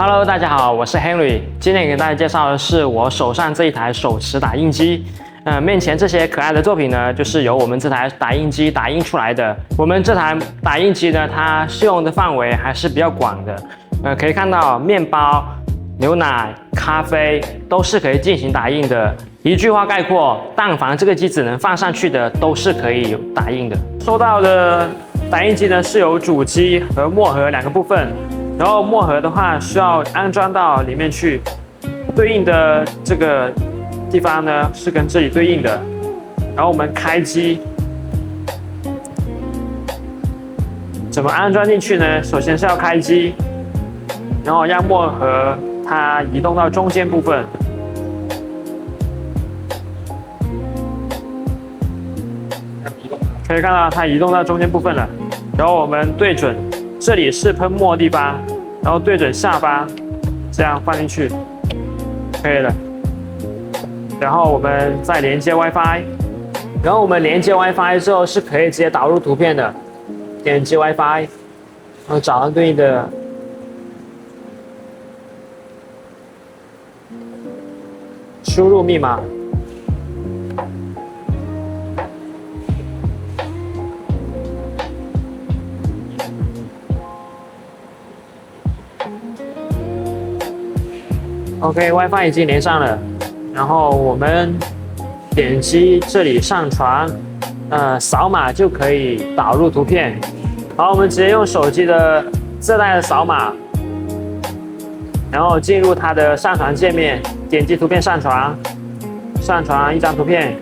Hello， 大家好，我是 Henry。今天给大家介绍的是我手上这一台手持打印机。面前这些可爱的作品呢，就是由我们这台打印机打印出来的。我们这台打印机呢，它适用的范围还是比较广的。可以看到面包、牛奶、咖啡都是可以进行打印的。一句话概括，但凡这个机子能放上去的，都是可以打印的。收到的打印机呢，是有主机和墨盒两个部分。然后墨盒的话需要安装到里面去，对应的这个地方呢是跟这里对应的。然后我们开机，怎么安装进去呢？首先是要开机，然后让墨盒它移动到中间部分。可以看到它移动到中间部分了。然后我们对准。这里是喷墨的地方，然后对准下方，这样放进去，可以了。然后我们再连接 WiFi， 然后我们连接 WiFi 之后是可以直接导入图片的。点击 WiFi， 然后找到对应的输入密码。OK，WiFi 已经连上了，然后我们点击这里上传，扫码就可以导入图片。好，我们直接用手机的自带的扫码，然后进入它的上传界面，点击图片上传，上传一张图片，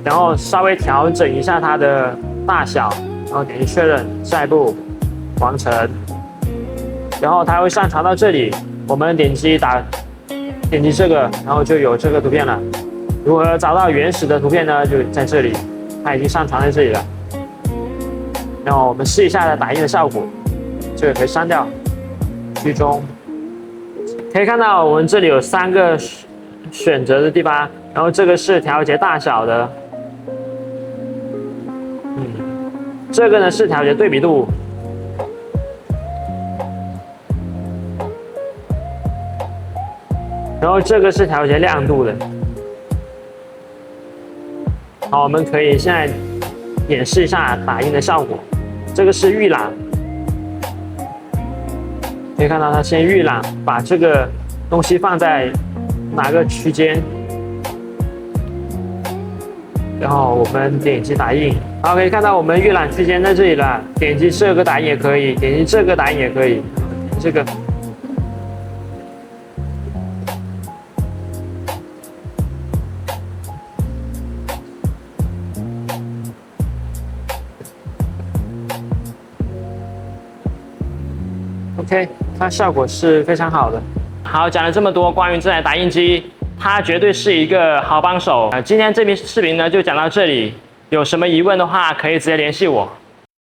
然后稍微调整一下它的大小，然后点击确认，下一步完成，然后它会上传到这里，我们点击这个，然后就有这个图片了。如何找到原始的图片呢？就在这里，它已经上传在这里了。然后我们试一下打印的效果，这个可以删掉，居中。可以看到我们这里有3个选择的地方，然后这个是调节大小的，这个呢是调节对比度。然后这个是调节亮度的。好，我们可以现在演示一下打印的效果。这个是预览，可以看到它先预览，把这个东西放在哪个区间，然后我们点击打印。好，可以看到我们预览区间在这里了。点击这个打印也可以，点击这个打印也可以，这个。OK， 它效果是非常好的。好，讲了这么多关于这台打印机，它绝对是一个好帮手。今天这期视频呢就讲到这里，有什么疑问的话可以直接联系我。